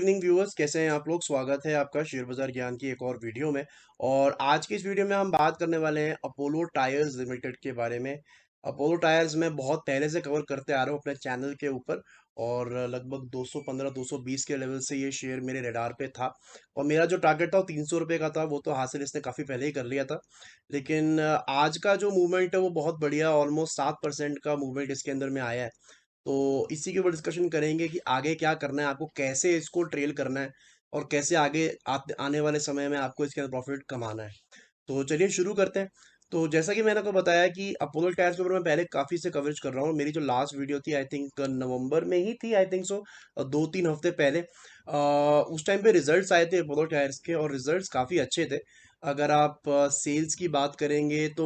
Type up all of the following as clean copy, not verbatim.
Evening viewers, कैसे हैं आप लोग। स्वागत है आपका शेयर बाजार ज्ञान की एक और वीडियो में। और आज की इस वीडियो में हम बात करने वाले हैं अपोलो टायर्स लिमिटेड के बारे में। अपोलो टायर्स मैं बहुत पहले से कवर करते आ रहा हूँ अपने चैनल के ऊपर। और लगभग 215 220 के लेवल से ये शेयर मेरे रडार पे था। और मेरा जो टारगेट था वो 300 रुपये का था, वो तो हासिल इसने काफ़ी पहले ही कर लिया था। लेकिन आज का जो मूवमेंट है वो बहुत बढ़िया, ऑलमोस्ट 7% का मूवमेंट इसके अंदर में आया है। तो इसी के ऊपर डिस्कशन करेंगे कि आगे क्या करना है आपको, कैसे इसको ट्रेल करना है और कैसे आगे आने वाले समय में आपको इसके अंदर प्रॉफिट कमाना है। तो चलिए शुरू करते हैं। तो जैसा कि मैंने आपको बताया कि अपोलो टायर्स के ऊपर मैं पहले काफ़ी से कवरेज कर रहा हूँ। मेरी जो लास्ट वीडियो थी आई थिंक नवंबर में ही थी, आई थिंक सो 2-3 हफ्ते पहले। उस टाइम पे रिजल्ट्स आए थे अपोलो टायर्स के और रिजल्ट्स काफ़ी अच्छे थे। अगर आप सेल्स की बात करेंगे तो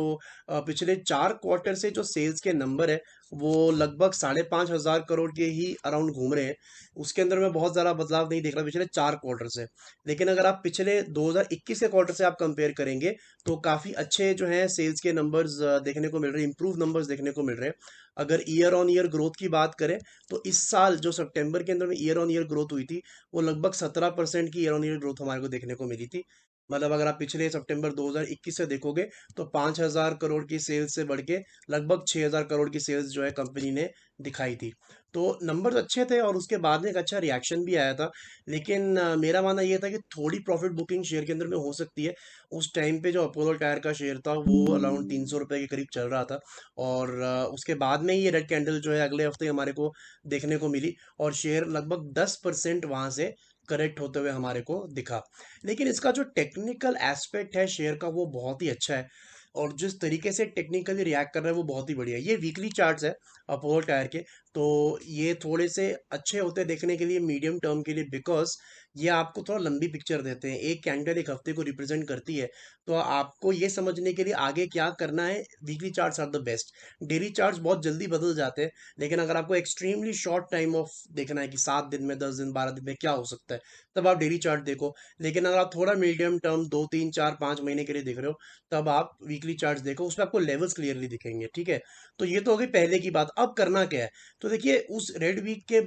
पिछले 4 क्वार्टर से जो सेल्स के नंबर है वो लगभग 5,500 करोड़ के ही अराउंड घूम रहे हैं। उसके अंदर मैं बहुत ज़्यादा बदलाव नहीं देख रहा पिछले 4 क्वार्टर से। लेकिन अगर आप पिछले 2021 के क्वार्टर से आप कंपेयर करेंगे तो काफ़ी अच्छे जो हैं सेल्स के नंबर्स देखने को मिल रहे हैं, इंप्रूव नंबर्स देखने को मिल रहे हैं। अगर ईयर ऑन ईयर ग्रोथ की बात करें तो इस साल जो सितंबर के अंदर में ईयर ऑन ईयर ग्रोथ हुई थी वो लगभग 17% की ईयर ऑन ईयर ग्रोथ हमारे को देखने को मिली थी। मतलब अगर आप पिछले सितंबर 2021 से देखोगे तो 5,000 करोड़ की सेल्स से बढ़ के लगभग 6,000 करोड़ की सेल्स जो है कंपनी ने दिखाई थी। तो नंबर्स अच्छे थे और उसके बाद में एक अच्छा रिएक्शन भी आया था। लेकिन मेरा मानना ये था कि थोड़ी प्रॉफिट बुकिंग शेयर के अंदर में हो सकती है। उस टाइम पे जो अपोलो टायर का शेयर था वो अराउंड 300 रुपये के करीब चल रहा था। और उसके बाद में ये रेड कैंडल जो है अगले हफ्ते हमारे को देखने को मिली और शेयर लगभग 10% वहां से करेक्ट होते हुए हमारे को दिखा। लेकिन इसका जो टेक्निकल एस्पेक्ट है शेयर का वो बहुत ही अच्छा है। और जिस तरीके से टेक्निकली रिएक्ट कर रहा है वो बहुत ही बढ़िया है। ये वीकली चार्ट्स है अपोलो टायर के। तो ये थोड़े से अच्छे होते हैं देखने के लिए मीडियम टर्म के लिए, बिकॉज ये आपको थोड़ा लंबी पिक्चर देते हैं। एक कैंडल एक हफ्ते को रिप्रेजेंट करती है। तो आपको ये समझने के लिए आगे क्या करना है, weekly charts are the best. Daily charts बहुत जल्दी बदल जाते हैं। लेकिन अगर आपको एक्सट्रीमली शॉर्ट टाइम ऑफ देखना है कि 7 दिन में, 10 दिन, 12 दिन में क्या हो सकता है, तब आप डेली चार्ट देखो। लेकिन अगर आप थोड़ा मीडियम टर्म 2 3 4 5 महीने के लिए देख रहे हो तब आप वीकली चार्ट्स देखो, उसमें आपको लेवल्स क्लियरली दिखेंगे। ठीक है। तो ये तो हो गई पहले की बात। अब करना क्या है? तो देखिए उस रेड वीक के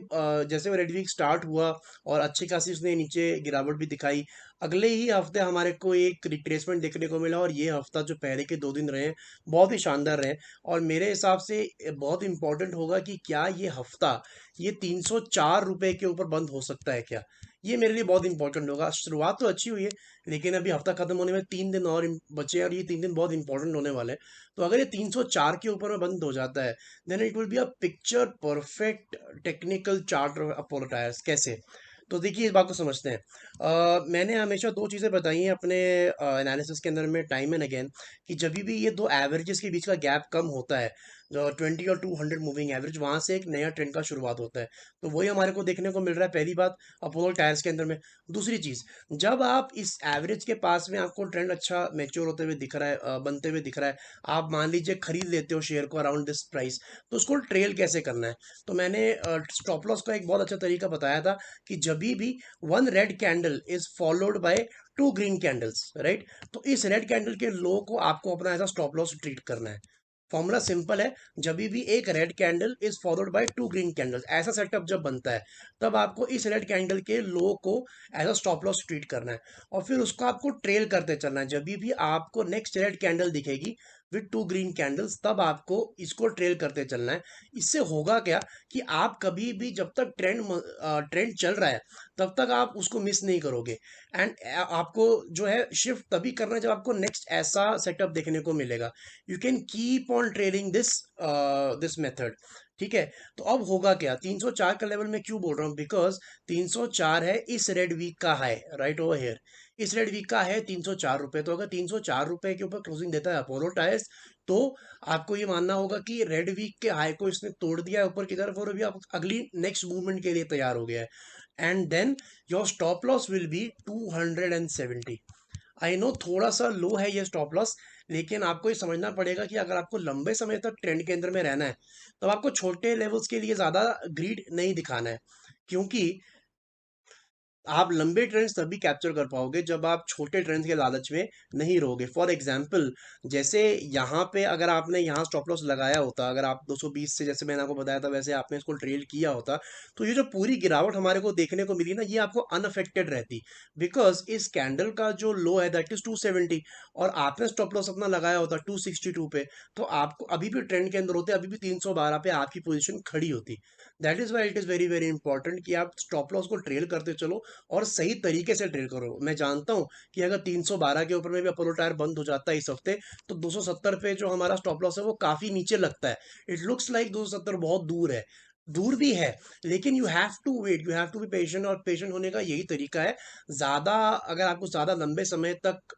जैसे वो रेड वीक स्टार्ट हुआ और अच्छी खासी उसने नीचे गिरावट भी दिखाई। अगले ही हफ्ते हमारे को एक रिट्रेसमेंट देखने को मिला और ये हफ्ता जो पहले के 2 दिन रहे बहुत ही शानदार रहे। और मेरे हिसाब से बहुत इंपॉर्टेंट होगा कि क्या ये हफ्ता ये 304 रुपए के ऊपर बंद हो सकता है क्या। ये मेरे लिए बहुत इंपॉर्टेंट होगा। शुरुआत तो अच्छी हुई है लेकिन अभी हफ्ता खत्म होने में 3 दिन और बचे हैं और ये 3 दिन बहुत इंपॉर्टेंट होने वाले हैं। तो अगर ये 304 के ऊपर में बंद हो जाता है then it will be a picture perfect technical chart Apollo Tyres. कैसे? तो देखिए इस बात को समझते हैं। मैंने हमेशा दो चीज़ें बताई हैं अपने एनालिसिस के अंदर में टाइम एंड अगेन, कि जब भी ये दो एवरेजेस के बीच का गैप कम होता है, जो 20 और 200 मूविंग एवरेज, वहां से एक नया ट्रेंड का शुरुआत होता है। तो वही हमारे को देखने को मिल रहा है, पहली बात अपोलो टायर्स के अंदर में। दूसरी चीज़, जब आप इस एवरेज के पास में आपको ट्रेंड अच्छा मैच्योर होते हुए दिख रहा है, बनते हुए दिख रहा है, आप मान लीजिए खरीद लेते हो शेयर को अराउंड दिस प्राइस, तो उसको ट्रेल कैसे करना है? तो मैंने स्टॉप लॉस का एक बहुत अच्छा तरीका बताया था कि जब भी one red candle is followed by two green candles, right, तो इस रेड कैंडल के लो को आपको अपना एज स्टॉप लॉस ट्रीट करना है। फॉर्मूला सिंपल है। जब भी एक red candle is followed by two green candles, ऐसा सेटअप जब बनता है तब आपको इस रेड कैंडल के लो को as a stop loss treat करना है। और फिर उसको आपको ट्रेल करते चलना है। जब भी आपको नेक्स्ट रेड कैंडल दिखेगी विद टू ग्रीन कैंडल्स तब आपको इसको ट्रेल करते चलना है। इससे होगा क्या कि आप कभी भी जब तक ट्रेंड चल रहा है तब तक आप उसको मिस नहीं करोगे। एंड आपको जो है शिफ्ट तभी करना है जब आपको नेक्स्ट ऐसा सेटअप देखने को मिलेगा। You can keep on trading this method. ठीक है। तो अब होगा क्या, 304 का लेवल में क्यों बोल रहा हूँ, बिकॉज 304 है इस रेड वीक का हाई, राइट ओवर हेयर। इस रेड वीक का है 304 रुपए। तो अगर 304 रुपए के ऊपर क्लोजिंग देता है अपोलो टायर्स तो आपको ये मानना होगा कि रेड वीक के हाई को इसने तोड़ दिया है ऊपर की तरफ और अभी आप अगली नेक्स्ट मूवमेंट के लिए तैयार हो गया है। And then your stop loss will be 270। I know थोड़ा सा लो है ये स्टॉप लॉस, लेकिन आपको ये समझना पड़ेगा कि अगर आपको लंबे समय तक ट्रेंड के अंदर में रहना है तो आपको छोटे लेवल्स के लिए ज़्यादा ग्रीड नहीं दिखाना है। क्योंकि आप लंबे ट्रेंड्स तभी कैप्चर कर पाओगे जब आप छोटे ट्रेंड्स के लालच में नहीं रहोगे। फॉर एग्जांपल, जैसे यहाँ पे अगर आपने यहाँ स्टॉप लॉस लगाया होता, अगर आप 220 से, जैसे मैंने आपको बताया था, वैसे आपने इसको ट्रेल किया होता, तो ये जो पूरी गिरावट हमारे को देखने को मिली ना, ये आपको अनअफेक्टेड रहती। बिकॉज इस कैंडल का जो लो है दैट इज 270, और आपने स्टॉप लॉस अपना लगाया होता 262 पे, तो आपको अभी भी ट्रेंड के अंदर होते, अभी भी 312 पे आपकी पोजीशन खड़ी होती। That is why it is very very important कि आप स्टॉप लॉस को ट्रेल करते चलो और सही तरीके से ट्रेड करो। मैं जानता हूं कि अगर 312 के ऊपर में भी अपोलो टायर बंद हो जाता है इस हफ्ते, तो 270 पे जो हमारा स्टॉप लॉस है वो काफी नीचे लगता है। इट लुक्स लाइक 270 बहुत दूर है, दूर भी है, लेकिन you have to wait, you have to be patient, और पेशेंट होने का यही तरीका है। ज्यादा, अगर आपको ज्यादा लंबे समय तक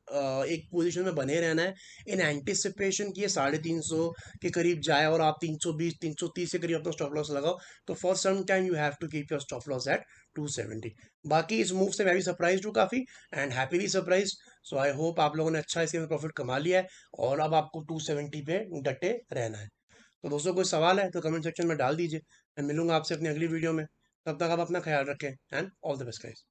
एक पोजीशन में बने रहना है इन एंटिसिपेशन कि ये 350 के करीब जाए और आप 320 330 के करीब अपना स्टॉप लॉस लगाओ, तो for some time you have to keep your stop loss at 270। बाकी इस मूव से मैं भी सरप्राइज हूँ काफी, and happily surprise. So I hope आप लोगों ने अच्छा इसके प्रॉफिट कमा लिया है, और अब आपको 270 पे डटे रहना है। तो दोस्तों, कोई सवाल है तो कमेंट सेक्शन में डाल दीजिए। मैं मिलूंगा आपसे अपनी अगली वीडियो में। तब तक आप अपना ख्याल रखें, and all the best guys.